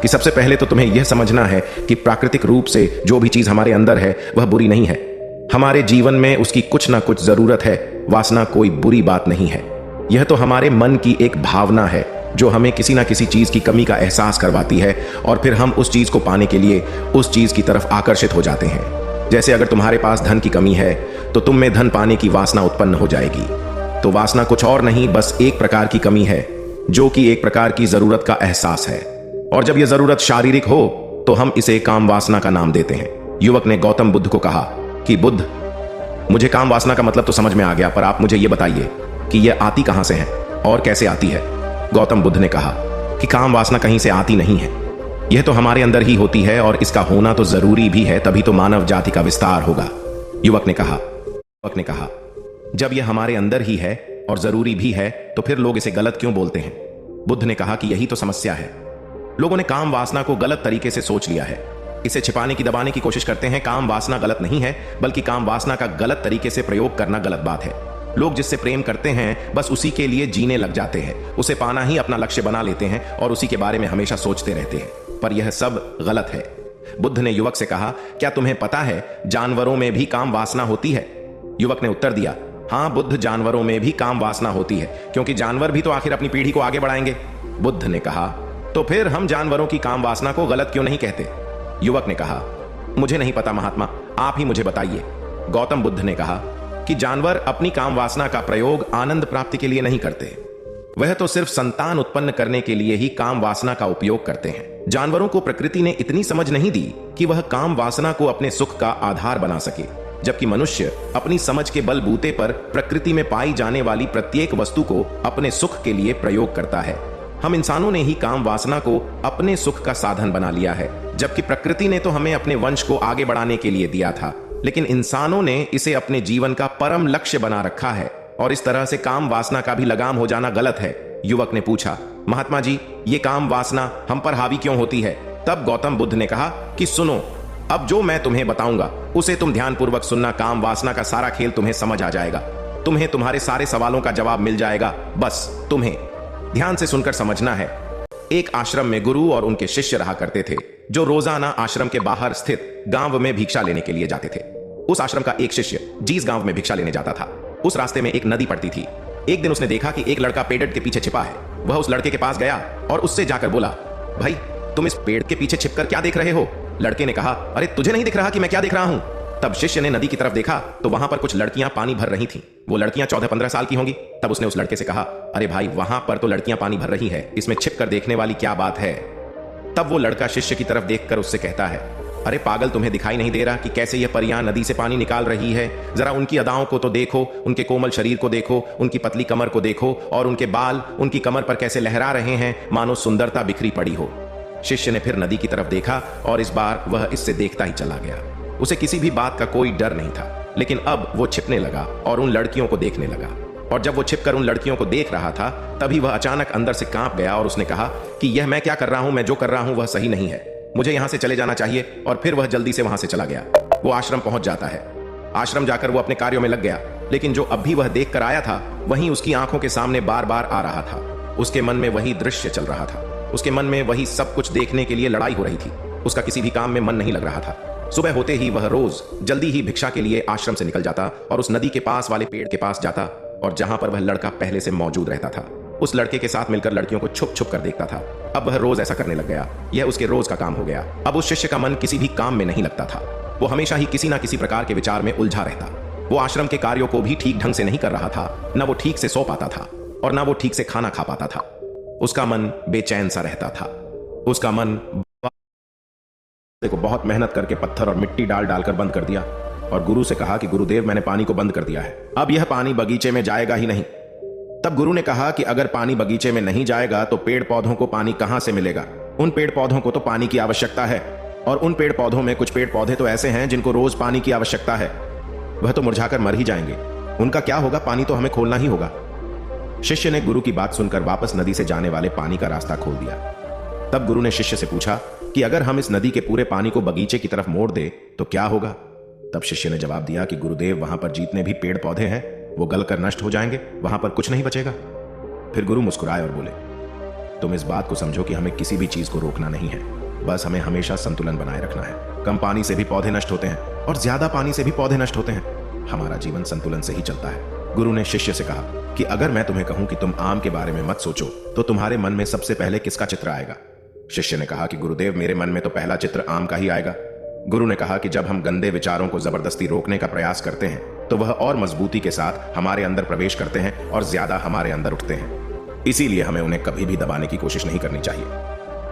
कि सबसे पहले तो तुम्हें यह समझना है कि प्राकृतिक रूप से जो भी चीज हमारे अंदर है वह बुरी नहीं है। हमारे जीवन में उसकी कुछ ना कुछ जरूरत है। वासना कोई बुरी बात नहीं है। यह तो हमारे मन की एक भावना है जो हमें किसी ना किसी चीज की कमी का एहसास करवाती है और फिर हम उस चीज को पाने के लिए उस चीज की तरफ आकर्षित हो जाते हैं। जैसे अगर तुम्हारे पास धन की कमी है तो तुम में धन पाने की वासना उत्पन्न हो जाएगी। तो वासना कुछ और नहीं, बस एक प्रकार की कमी है जो कि एक प्रकार की जरूरत का एहसास है। और जब यह जरूरत शारीरिक हो तो हम इसे काम वासना का नाम देते हैं। युवक ने गौतम बुद्ध को कहा कि बुद्ध, मुझे काम वासना का मतलब तो समझ में आ गया, पर आप मुझे यह बताइए कि यह आती कहां से है और कैसे आती है। गौतम बुद्ध ने कहा कि काम वासना कहीं से आती नहीं है, यह तो हमारे अंदर ही होती है और इसका होना तो जरूरी भी है, तभी तो मानव जाति का विस्तार होगा। युवक ने कहा जब यह हमारे अंदर ही है और जरूरी भी है तो फिर लोग इसे गलत क्यों बोलते हैं। बुद्ध ने कहा कि यही तो समस्या है। लोगों ने काम वासना को गलत तरीके से सोच लिया है। इसे छिपाने की दबाने की कोशिश करते हैं। काम वासना गलत नहीं है, बल्कि काम वासना का गलत तरीके से प्रयोग करना गलत बात है। लोग जिससे प्रेम करते हैं बस उसी के लिए जीने लग जाते हैं, उसे पाना ही अपना लक्ष्य बना लेते हैं और उसी के बारे में हमेशा सोचते रहते हैं, पर यह सब गलत है। बुद्ध ने युवक से कहा, क्या तुम्हें पता है जानवरों में भी काम वासना होती है। युवक ने उत्तर दिया, हाँ बुद्ध, जानवरों में भी काम वासना होती है, क्योंकि जानवर भी तो आखिर अपनी पीढ़ी को आगे बढ़ाएंगे। बुद्ध ने कहा, तो फिर हम जानवरों की काम वासना को गलत क्यों नहीं कहते। युवक ने कहा, मुझे नहीं पता महात्मा, आप ही मुझे बताइए। गौतम बुद्ध ने कहा कि जानवर अपनी काम वासना का प्रयोग आनंद प्राप्ति के लिए नहीं करते, वह तो सिर्फ संतान उत्पन्न करने के लिए ही काम वासना का उपयोग करते हैं। जानवरों को प्रकृति ने इतनी समझ नहीं दी कि वह काम वासना को अपने सुख का आधार बना सके, जबकि मनुष्य अपनी समझ के बलबूते पर प्रकृति में पाई जाने वाली प्रत्येक वस्तु को अपने सुख के लिए प्रयोग करता है। हम इंसानों ने ही काम वासना को अपने सुख का साधन बना लिया है, जबकि प्रकृति ने तो हमें अपने वंश को आगे बढ़ाने के लिए दिया था, लेकिन इंसानों ने इसे अपने जीवन का परम लक्ष्य बना रखा है और इस तरह से काम वासना का भी लगाम हो जाना गलत है। युवक ने पूछा, महात्मा जी, ये काम वासना हम पर हावी क्यों होती है। तब गौतम बुद्ध ने कहा कि सुनो, अब जो मैं तुम्हें बताऊंगा उसे तुम ध्यानपूर्वक सुनना। काम वासना का सारा खेल तुम्हें समझ आ जाएगा, तुम्हें तुम्हारे सारे सवालों का जवाब मिल जाएगा, बस तुम्हें ध्यान से सुनकर समझना है। एक आश्रम में गुरु और उनके शिष्य रहा करते थे, जो रोजाना आश्रम के बाहर स्थित गांव में भिक्षा लेने के लिए जाते थे। उस आश्रम का एक शिष्य जिस गांव में भिक्षा लेने जाता था, उस रास्ते में एक नदी पड़ती थी। एक दिन उसने देखा कि एक लड़का पेड़ के पीछे छिपा है। वह उस लड़के के पास गया और उससे जाकर बोला, भाई तुम इस पेड़ के पीछे छिपकर क्या देख रहे हो। लड़के ने कहा, अरे तुझे नहीं दिख रहा कि मैं क्या देख रहा हूं। तब शिष्य ने नदी की तरफ देखा तो वहां पर कुछ लड़कियां पानी भर रही थीं। वो लड़कियां 14-15 साल की होंगी। तब उसने उस लड़के से कहा, अरे भाई वहां पर तो लड़कियां पानी भर रही है, इसमें छिपकर देखने वाली क्या बात है। तब वो लड़का शिष्य की तरफ देखकर उससे कहता है, अरे पागल, तुम्हें दिखाई नहीं दे रहा कि कैसे ये परियां नदी से पानी निकाल रही है। जरा उनकी अदाओं को तो देखो, उनके कोमल शरीर को देखो, उनकी पतली कमर को देखो और उनके बाल उनकी कमर पर कैसे लहरा रहे हैं, मानो सुंदरता बिखरी पड़ी हो। शिष्य ने फिर नदी की तरफ देखा और इस बार वह इससे देखता ही चला गया। उसे किसी भी बात का कोई डर नहीं था, लेकिन अब वो छिपने लगा और उन लड़कियों को देखने लगा। और जब वो छिपकर उन लड़कियों को देख रहा था, तभी वह अचानक अंदर से कांप गया और उसने कहा कि यह मैं क्या कर रहा हूं, मैं जो कर रहा हूं वह सही नहीं है, मुझे यहां से चले जाना चाहिए। और फिर वह जल्दी से वहां से चला गया। वो आश्रम पहुंच जाता है। आश्रम जाकर वो अपने कार्यों में लग गया, लेकिन जो अब भी वह देख कर आया था वहीं उसकी आंखों के सामने बार बार आ रहा था। उसके मन में वही दृश्य चल रहा था, उसके मन में वही सब कुछ देखने के लिए लड़ाई हो रही थी। उसका किसी भी काम में मन नहीं लग रहा था। सुबह होते ही वह रोज जल्दी ही भिक्षा के लिए आश्रम से निकल जाता और उस नदी के पास वाले पेड़ के पास जाता और जहां पर वह लड़का पहले से मौजूद रहता था, उस लड़के के साथ मिलकर लड़कियों को छुप छुप कर देखता था। अब वह रोज ऐसा करने लग गया। यह उसके रोज का काम हो गया। अब उस शिष्य का मन किसी भी काम में नहीं लगता था। वो हमेशा ही किसी ना किसी प्रकार के विचार में उलझा रहता। वो आश्रम के कार्यों को भी ठीक ढंग से नहीं कर रहा था। न वो ठीक से सो पाता था और न वो ठीक से खाना खा पाता था। उसका मन बेचैन सा रहता था। उसका मन को बहुत मेहनत करके पत्थर और मिट्टी डाल डालकर बंद कर दिया और गुरु से कहा कि गुरुदेव, मैंने पानी को बंद कर दिया है, अब यह पानी बगीचे में जाएगा ही नहीं। तब गुरु ने कहा कि अगर पानी बगीचे में नहीं जाएगा तो पेड़ पौधों को पानी कहां से मिलेगा। उन पेड़ पौधों को तो पानी की आवश्यकता है और उन पेड़ पौधों में कुछ पेड़ पौधे तो ऐसे हैं जिनको रोज पानी की आवश्यकता है। वह तो मुरझाकर मर ही जाएंगे, उनका क्या होगा, पानी तो हमें खोलना ही होगा। शिष्य ने गुरु की बात सुनकर वापस नदी से जाने वाले पानी का रास्ता खोल दिया। तब गुरु ने शिष्य से पूछा कि अगर हम इस नदी के पूरे पानी को बगीचे की तरफ मोड़ दे तो क्या होगा। तब शिष्य ने जवाब दिया कि गुरुदेव, वहां पर जितने भी पेड़ पौधे हैं वो गलकर नष्ट हो जाएंगे, वहां पर कुछ नहीं बचेगा। फिर गुरु मुस्कुराए और बोले, तुम इस बात को समझो कि हमें किसी भी चीज को रोकना नहीं है, बस हमें हमेशा संतुलन बनाए रखना है। कम पानी से भी पौधे नष्ट होते हैं और ज्यादा पानी से भी पौधे नष्ट होते हैं। हमारा जीवन संतुलन से ही चलता है। गुरु ने शिष्य से कहा कि अगर मैं तुम्हें कहूं कि तुम आम के बारे में मत सोचो, तो तुम्हारे मन में सबसे पहले किसका चित्र आएगा? शिष्य ने कहा कि गुरुदेव, मेरे मन में तो पहला चित्र आम का ही आएगा। गुरु ने कहा कि जब हम गंदे विचारों को जबरदस्ती रोकने का प्रयास करते हैं तो वह और मजबूती के साथ हमारे अंदर प्रवेश करते हैं और ज्यादा हमारे अंदर उठते हैं। इसीलिए हमें उन्हें कभी भी दबाने की कोशिश नहीं करनी चाहिए।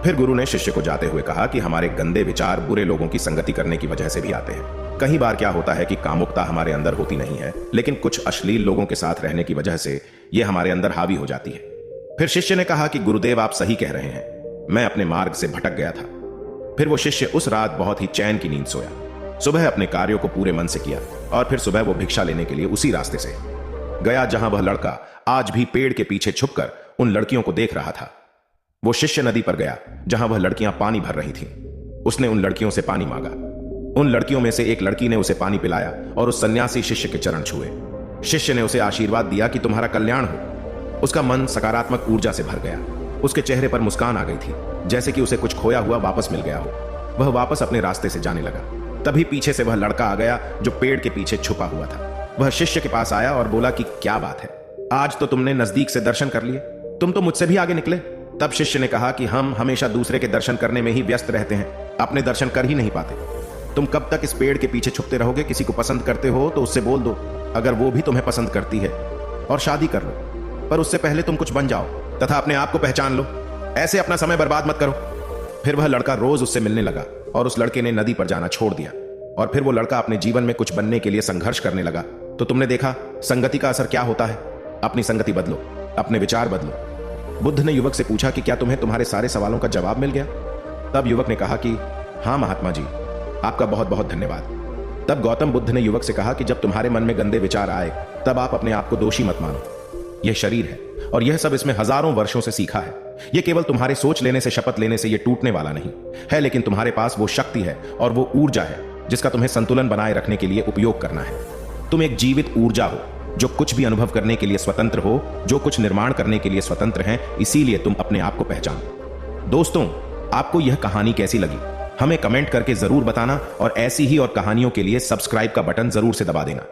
फिर गुरु ने शिष्य को जाते हुए कहा कि हमारे गंदे विचार बुरे लोगों की संगति करने की वजह से भी आते हैं। कई बार क्या होता है कि कामुकता हमारे अंदर होती नहीं है, लेकिन कुछ अश्लील लोगों के साथ रहने की वजह से यह हमारे अंदर हावी हो जाती है। फिर शिष्य ने कहा कि गुरुदेव, आप सही कह रहे हैं, मैं अपने मार्ग से भटक गया था। फिर वो शिष्य उस रात बहुत ही चैन की नींद सोया। सुबह अपने कार्यों को पूरे मन से किया और फिर सुबह वो भिक्षा लेने के लिए उसी रास्ते से गया जहां वह लड़का आज भी पेड़ के पीछे छुपकर उन लड़कियों को देख रहा था। वो शिष्य नदी पर गया जहां वह लड़कियां पानी भर रही थीं। उसने उन लड़कियों से पानी मांगा। उन लड़कियों में से एक लड़की ने उसे पानी पिलाया और उस सन्यासी शिष्य के चरण छुए। शिष्य ने उसे आशीर्वाद दिया कि तुम्हारा कल्याण हो। उसका मन सकारात्मक ऊर्जा से भर गया। उसके चेहरे पर मुस्कान आ गई थी, जैसे कि उसे कुछ खोया हुआ वापस मिल गया हो। वह वापस अपने रास्ते से जाने लगा। तभी पीछे से वह लड़का आ गया जो पेड़ के पीछे छुपा हुआ था। वह शिष्य के पास आया और बोला कि क्या बात है, आज तो तुमने नजदीक से दर्शन कर लिए, तुम तो मुझसे भी आगे निकले। तब शिष्य ने कहा कि हम हमेशा दूसरे के दर्शन करने में ही व्यस्त रहते हैं, अपने दर्शन कर ही नहीं पाते। तुम कब तक इस पेड़ के पीछे छुपते रहोगे? किसी को पसंद करते हो तो उससे बोल दो, अगर वो भी तुम्हें पसंद करती है, और शादी कर लो। पर उससे पहले तुम कुछ बन जाओ तथा अपने आप को पहचान लो। ऐसे अपना समय बर्बाद मत करो। फिर वह लड़का रोज उससे मिलने लगा और उस लड़के ने नदी पर जाना छोड़ दिया। और फिर वो लड़का अपने जीवन में कुछ बनने के लिए संघर्ष करने लगा। तो तुमने देखा संगति का असर क्या होता है। अपनी संगति बदलो, अपने विचार बदलो। बुद्ध ने युवक से पूछा कि क्या तुम्हें तुम्हारे सारे सवालों का जवाब मिल गया? तब युवक ने कहा कि हाँ महात्मा जी, आपका बहुत बहुत धन्यवाद। तब गौतम बुद्ध ने युवक से कहा कि जब तुम्हारे मन में गंदे विचार आए तब आप अपने आप को दोषी मत मानो। यह शरीर है और यह सब इसमें हजारों वर्षों से सीखा है। यह केवल तुम्हारे सोच लेने से, शपथ लेने से यह टूटने वाला नहीं है, लेकिन तुम्हारे पास वो शक्ति है और वो ऊर्जा है जिसका तुम्हें संतुलन बनाए रखने के लिए उपयोग करना है। तुम एक जीवित ऊर्जा हो जो कुछ भी अनुभव करने के लिए स्वतंत्र हो, जो कुछ निर्माण करने के लिए स्वतंत्र है। इसीलिए तुम अपने आप को पहचानो। दोस्तों, आपको यह कहानी कैसी लगी हमें कमेंट करके जरूर बताना और ऐसी ही और कहानियों के लिए सब्सक्राइब का बटन जरूर से दबा देना।